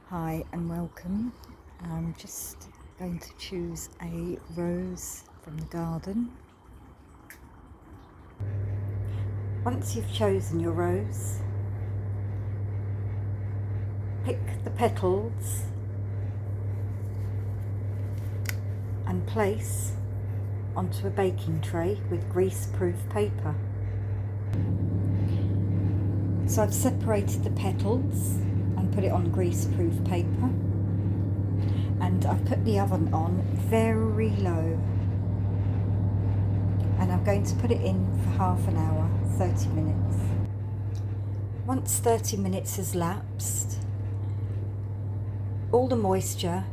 Hi and welcome. I'm just going to choose a rose from the garden. Once you've chosen your rose, pick the petals and place onto a baking tray with grease-proof paper. So I've separated the petals and put it on grease-proof paper, and I've put the oven on very low, and I'm going to put it in for half an hour, 30 minutes. Once 30 minutes has lapsed, all the moisture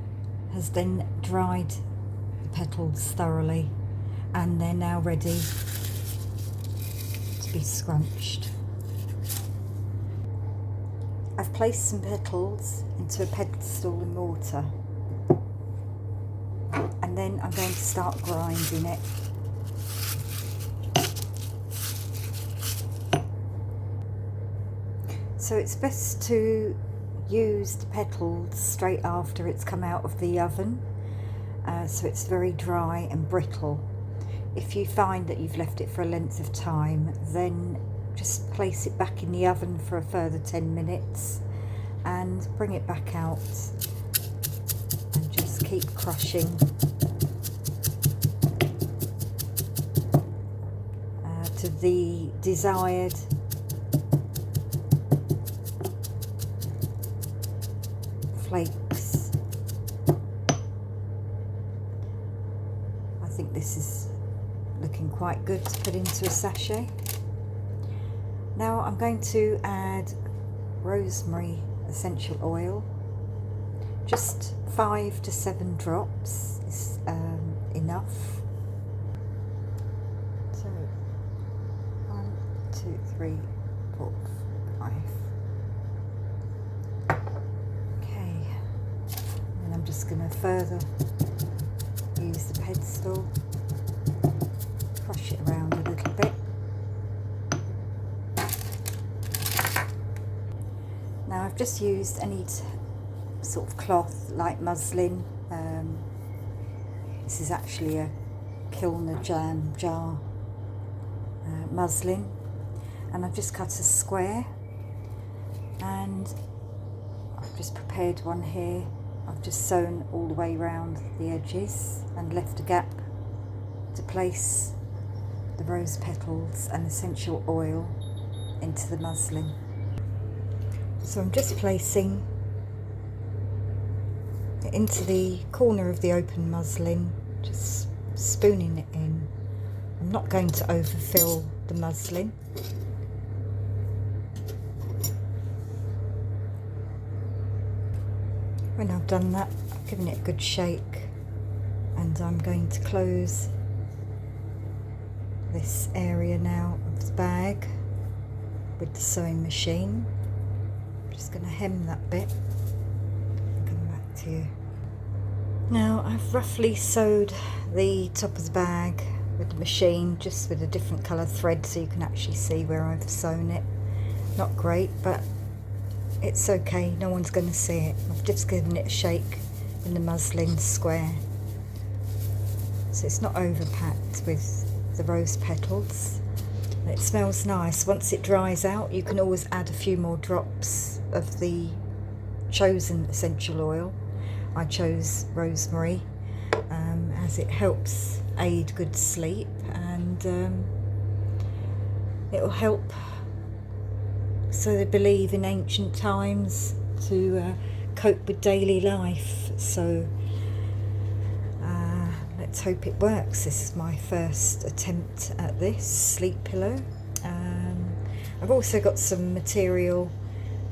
has then dried the petals thoroughly, and they're now ready to be scrunched. I've placed some petals into a pedestal in water, and then I'm going to start grinding it. So it's best to use the petals straight after it's come out of the oven, so it's very dry and brittle. If you find that you've left it for a length of time, then just place it back in the oven for a further 10 minutes and bring it back out and just keep crushing to the desired flakes. I think this is looking quite good to put into a sachet. Now I'm going to add rosemary essential oil. Just 5 to 7 drops is enough. So 1, 2, 3, 4, 5. Okay, and I'm just going to further use the pedestal, crush it around a little bit. Now I've just used any sort of cloth like muslin. This is actually a Kilner jam jar muslin, and I've just cut a square, and I've just prepared one here. I've just sewn all the way around the edges and left a gap to place the rose petals and essential oil into the muslin. So I'm just placing it into the corner of the open muslin, just spooning it in. I'm not going to overfill the muslin. When I've done that, I've given it a good shake, and I'm going to close this area now of the bag with the sewing machine. Just going to hem that bit and come back to you. Now I've roughly sewed the top of the bag with the machine, just with a different colour thread so you can actually see where I've sewn it. Not great, but it's okay, no one's going to see it. I've just given it a shake in the muslin square, so it's not overpacked with the rose petals. It smells nice. Once it dries out, you can always add a few more drops of the chosen essential oil. I chose rosemary as it helps aid good sleep, and it will help, so they believe, in ancient times to cope with daily life. So let's hope it works. This is my first attempt at this sleep pillow. I've also got some material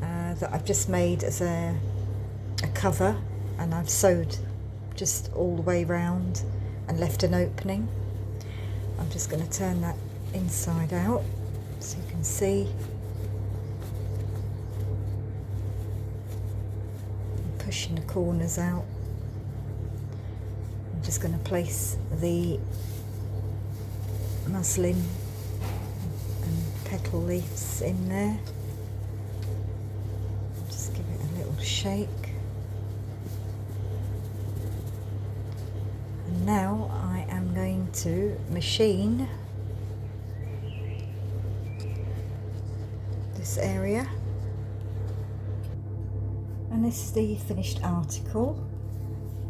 that I've just made as a cover, and I've sewed just all the way round and left an opening. I'm just going to turn that inside out so you can see. I'm pushing the corners out. I'm just going to place the muslin and petal leaves in there. Just give it a little shake. Now I am going to machine this area, and this is the finished article.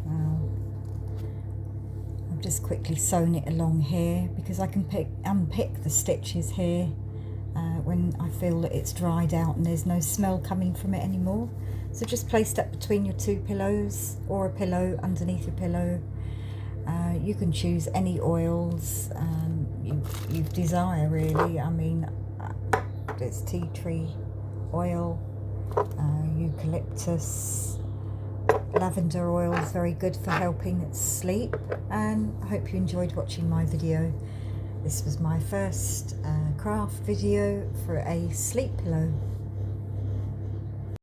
Now I've just quickly sewn it along here because I can unpick the stitches here when I feel that it's dried out and there's no smell coming from it anymore. So just place that between your two pillows, or a pillow underneath your pillow. You can choose any oils you desire, really. I mean, there's tea tree oil, eucalyptus, lavender oil is very good for helping sleep. And I hope you enjoyed watching my video. This was my first craft video for a sleep pillow.